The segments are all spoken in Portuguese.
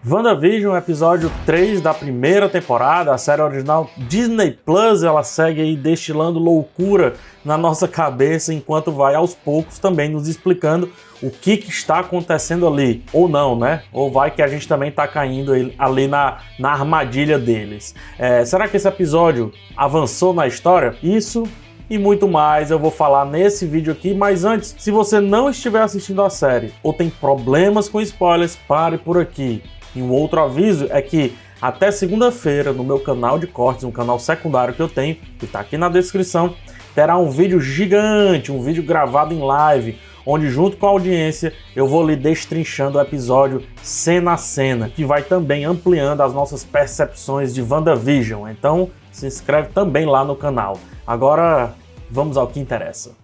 WandaVision, episódio 3 da primeira temporada, a série original Disney Plus, ela segue aí destilando loucura na nossa cabeça, enquanto vai aos poucos também nos explicando o que está acontecendo ali, ou não, né? Ou vai que a gente também tá caindo ali na armadilha deles. Será que esse episódio avançou na história? Isso e muito mais eu vou falar nesse vídeo aqui, mas antes, se você não estiver assistindo a série ou tem problemas com spoilers, pare por aqui. E um outro aviso é que até segunda-feira no meu canal de cortes, um canal secundário que eu tenho, que está aqui na descrição, terá um vídeo gigante, um vídeo gravado em live, onde junto com a audiência eu vou lhe destrinchando o episódio cena a cena, que vai também ampliando as nossas percepções de WandaVision. Então se inscreve também lá no canal. Agora vamos ao que interessa.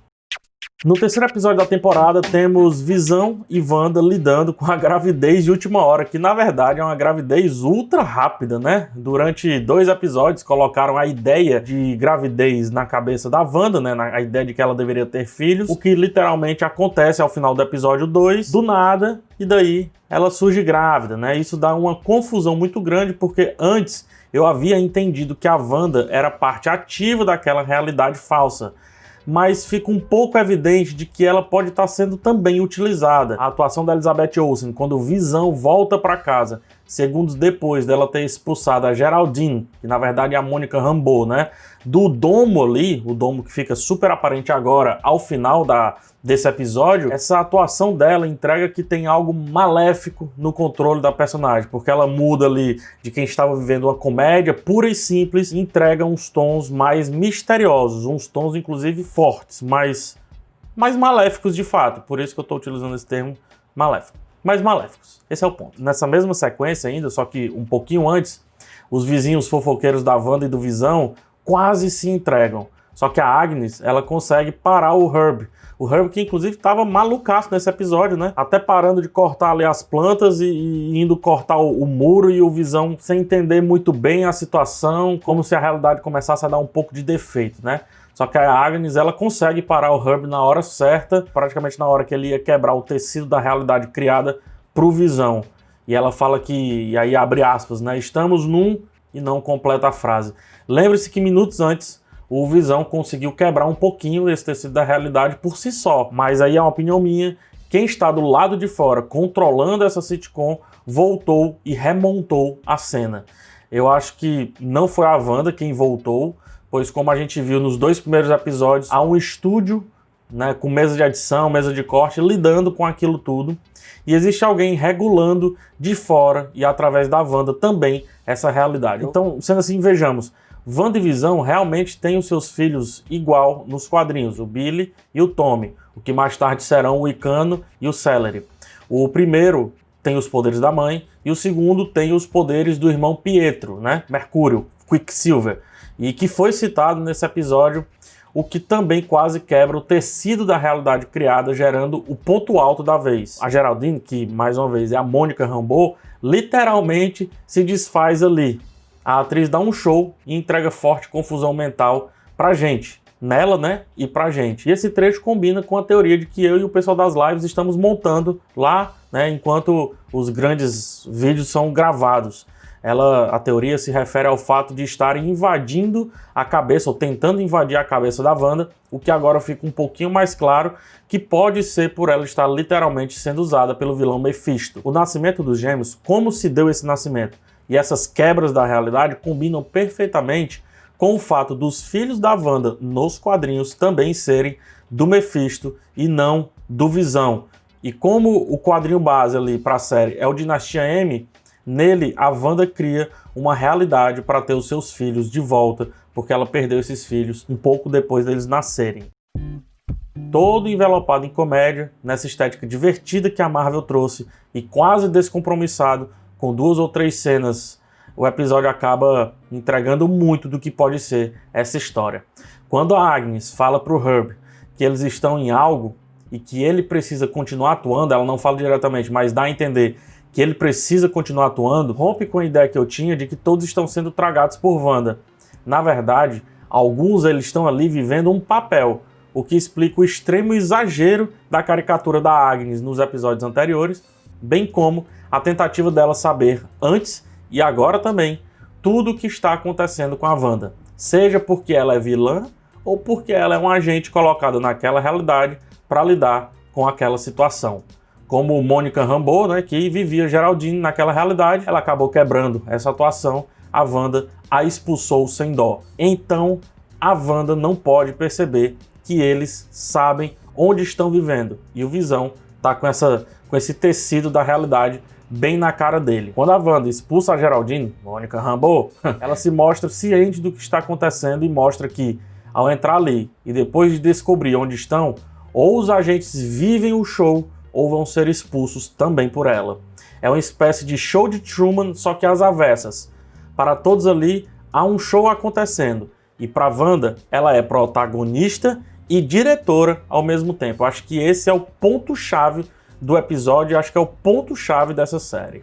No terceiro episódio da temporada, temos Visão e Wanda lidando com a gravidez de última hora, que na verdade é uma gravidez ultra rápida, né? Durante 2 episódios colocaram a ideia de gravidez na cabeça da Wanda, né? A ideia de que ela deveria ter filhos, o que literalmente acontece ao final do episódio 2, do nada, e daí ela surge grávida, né? Isso dá uma confusão muito grande, porque antes eu havia entendido que a Wanda era parte ativa daquela realidade falsa, mas fica um pouco evidente de que ela pode estar sendo também utilizada. A atuação da Elizabeth Olsen, quando Visão volta para casa, segundos depois dela ter expulsado a Geraldine, que na verdade é a Monica Rambeau, né, do domo ali, o domo que fica super aparente agora ao final desse episódio, essa atuação dela entrega que tem algo maléfico no controle da personagem, porque ela muda ali de quem estava vivendo uma comédia pura e simples e entrega uns tons mais misteriosos, uns tons inclusive fortes, mais maléficos de fato, por isso que eu estou utilizando esse termo maléfico. Mais maléficos, esse é o ponto. Nessa mesma sequência ainda, só que um pouquinho antes, os vizinhos fofoqueiros da Wanda e do Visão quase se entregam. Só que a Agnes, ela consegue parar o Herb. O Herb que inclusive estava malucaço nesse episódio, né? Até parando de cortar ali as plantas e indo cortar o muro, e o Visão sem entender muito bem a situação, como se a realidade começasse a dar um pouco de defeito, né? Só que a Agnes, ela consegue parar o Herb na hora certa, praticamente na hora que ele ia quebrar o tecido da realidade criada pro Visão. E ela fala que, e aí abre aspas, né? Estamos num, e não completa a frase. Lembre-se que minutos antes, o Visão conseguiu quebrar um pouquinho esse tecido da realidade por si só. Mas aí é uma opinião minha, quem está do lado de fora controlando essa sitcom voltou e remontou a cena. Eu acho que não foi a Wanda quem voltou, pois como a gente viu nos 2 primeiros episódios, há um estúdio, né, com mesa de edição, mesa de corte, lidando com aquilo tudo. E existe alguém regulando de fora e através da Wanda também essa realidade. Então, sendo assim, vejamos, Wanda e Visão realmente têm os seus filhos igual nos quadrinhos, o Billy e o Tommy, o que mais tarde serão o Icano e o Celery. O primeiro tem os poderes da mãe e o segundo tem os poderes do irmão Pietro, né, Mercúrio, Quicksilver, e que foi citado nesse episódio, o que também quase quebra o tecido da realidade criada, gerando o ponto alto da vez. A Geraldine, que mais uma vez é a Monica Rambeau, literalmente se desfaz ali. A atriz dá um show e entrega forte confusão mental pra gente, nela, né, e pra gente. E esse trecho combina com a teoria de que eu e o pessoal das lives estamos montando lá, né, enquanto os grandes vídeos são gravados. A teoria se refere ao fato de estarem invadindo a cabeça, ou tentando invadir a cabeça da Wanda, o que agora fica um pouquinho mais claro que pode ser por ela estar literalmente sendo usada pelo vilão Mephisto. O nascimento dos gêmeos, como se deu esse nascimento, e essas quebras da realidade combinam perfeitamente com o fato dos filhos da Wanda nos quadrinhos também serem do Mephisto e não do Visão. E como o quadrinho base ali para a série é o Dinastia M, nele, a Wanda cria uma realidade para ter os seus filhos de volta, porque ela perdeu esses filhos um pouco depois deles nascerem. Todo envelopado em comédia, nessa estética divertida que a Marvel trouxe e quase descompromissado, com 2 ou 3 cenas, o episódio acaba entregando muito do que pode ser essa história. Quando a Agnes fala para o Herb que eles estão em algo e que ele precisa continuar atuando, ela não fala diretamente, mas dá a entender que ele precisa continuar atuando, rompe com a ideia que eu tinha de que todos estão sendo tragados por Wanda. Na verdade, alguns eles estão ali vivendo um papel, o que explica o extremo exagero da caricatura da Agnes nos episódios anteriores, bem como a tentativa dela saber antes e agora também tudo o que está acontecendo com a Wanda, seja porque ela é vilã ou porque ela é um agente colocado naquela realidade para lidar com aquela situação. Como Monica Rambeau, né, que vivia Geraldine naquela realidade, ela acabou quebrando essa atuação, a Wanda a expulsou sem dó. Então, a Wanda não pode perceber que eles sabem onde estão vivendo. E o Visão tá com esse tecido da realidade bem na cara dele. Quando a Wanda expulsa a Geraldine, Monica Rambeau, ela se mostra ciente do que está acontecendo e mostra que, ao entrar ali e depois de descobrir onde estão, ou os agentes vivem o show ou vão ser expulsos também por ela. É uma espécie de show de Truman, só que às avessas. Para todos ali, há um show acontecendo. E para Wanda, ela é protagonista e diretora ao mesmo tempo. Acho que esse é o ponto-chave do episódio, acho que é o ponto-chave dessa série.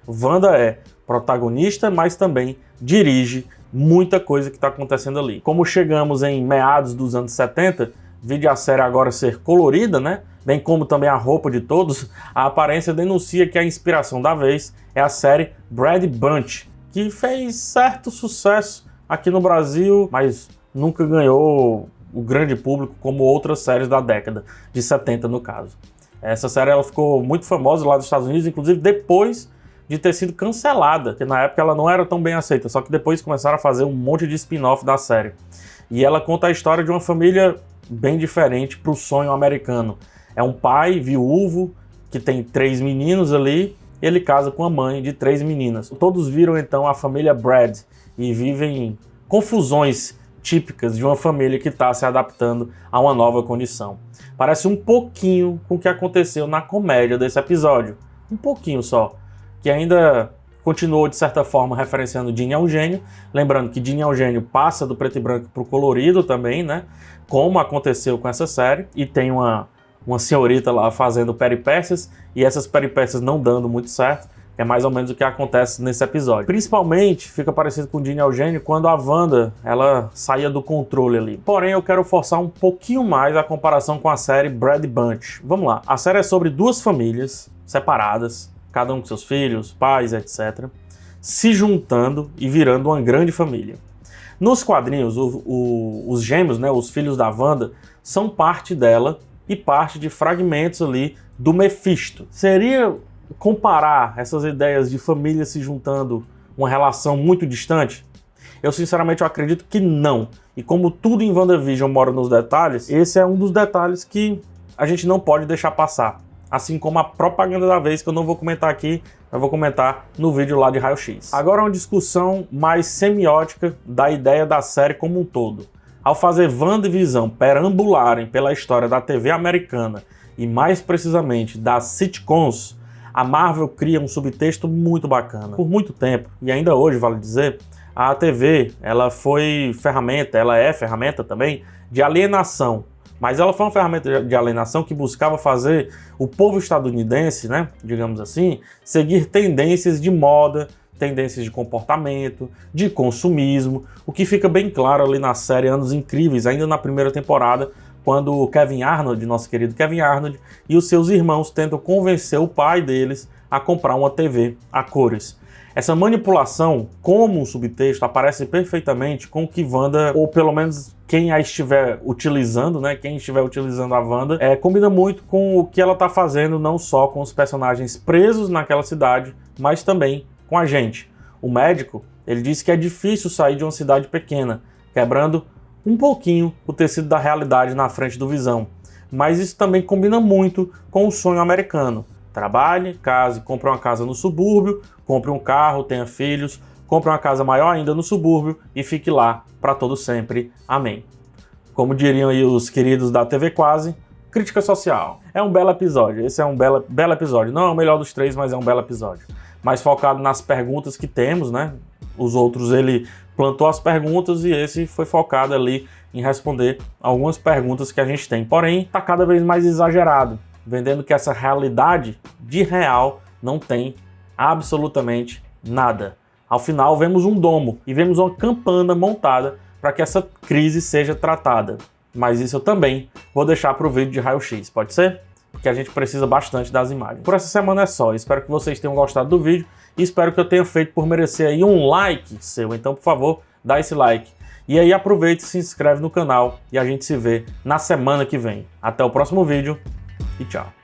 Wanda é protagonista, mas também dirige muita coisa que está acontecendo ali. Como chegamos em meados dos anos 70, vide a série agora ser colorida, né? Bem como também a roupa de todos, a aparência denuncia que a inspiração da vez é a série Brady Bunch, que fez certo sucesso aqui no Brasil, mas nunca ganhou o grande público como outras séries da década de 70 no caso. Essa série ela ficou muito famosa lá dos Estados Unidos, inclusive depois de ter sido cancelada, porque na época ela não era tão bem aceita, só que depois começaram a fazer um monte de spin-off da série. E ela conta a história de uma família bem diferente para o sonho americano. É um pai viúvo que tem 3 meninos ali, ele casa com a mãe de 3 meninas. Todos viram então a família Brad e vivem confusões típicas de uma família que está se adaptando a uma nova condição. Parece um pouquinho com o que aconteceu na comédia desse episódio, um pouquinho só, que ainda continuou de certa forma referenciando Ginny Eugênio, lembrando que Ginny Eugênio passa do preto e branco para o colorido também, né? Como aconteceu com essa série, e tem uma senhorita lá fazendo peripécias, e essas peripécias não dando muito certo, é mais ou menos o que acontece nesse episódio. Principalmente fica parecido com Ginny Eugênio quando a Wanda ela saía do controle ali. Porém, eu quero forçar um pouquinho mais a comparação com a série Brady Bunch. Vamos lá, a série é sobre 2 famílias separadas, cada um com seus filhos, pais, etc., se juntando e virando uma grande família. Nos quadrinhos, os gêmeos, né, os filhos da Wanda, são parte dela e parte de fragmentos ali do Mephisto. Seria comparar essas ideias de família se juntando uma relação muito distante? Eu sinceramente eu acredito que não. E como tudo em WandaVision mora nos detalhes, esse é um dos detalhes que a gente não pode deixar passar. Assim como a propaganda da vez, que eu não vou comentar aqui, eu vou comentar no vídeo lá de raio-x. Agora uma discussão mais semiótica da ideia da série como um todo. Ao fazer Wanda e Visão perambularem pela história da TV americana e mais precisamente das sitcoms, a Marvel cria um subtexto muito bacana. Por muito tempo, e ainda hoje vale dizer, a TV ela é ferramenta também de alienação. Mas ela foi uma ferramenta de alienação que buscava fazer o povo estadunidense, né, digamos assim, seguir tendências de moda, tendências de comportamento, de consumismo, o que fica bem claro ali na série Anos Incríveis, ainda na primeira temporada, quando o Kevin Arnold, nosso querido Kevin Arnold, e os seus irmãos tentam convencer o pai deles a comprar uma TV a cores. Essa manipulação, como um subtexto, aparece perfeitamente com o que Wanda, ou pelo menos quem a estiver utilizando, né, quem estiver utilizando a Wanda, combina muito com o que ela está fazendo, não só com os personagens presos naquela cidade, mas também com a gente. O médico, ele disse que é difícil sair de uma cidade pequena, quebrando um pouquinho o tecido da realidade na frente do Visão. Mas isso também combina muito com o sonho americano. Trabalhe, case, compre uma casa no subúrbio, compre um carro, tenha filhos, compre uma casa maior ainda no subúrbio e fique lá para todo sempre. Amém. Como diriam aí os queridos da TV Quase, crítica social. É um belo episódio, esse é um belo episódio. Não é o melhor dos 3, mas é um belo episódio. Mais focado nas perguntas que temos, né? Os outros ele plantou as perguntas e esse foi focado ali em responder algumas perguntas que a gente tem. Porém, está cada vez mais exagerado, vendendo que essa realidade de real não tem absolutamente nada. Ao final, vemos um domo e vemos uma campana montada para que essa crise seja tratada. Mas isso eu também vou deixar para o vídeo de raio-x, pode ser? porque a gente precisa bastante das imagens. Por essa semana é só, espero que vocês tenham gostado do vídeo e espero que eu tenha feito por merecer aí um like seu, então por favor, dá esse like. E aí aproveita e se inscreve no canal e a gente se vê na semana que vem. Até o próximo vídeo e tchau.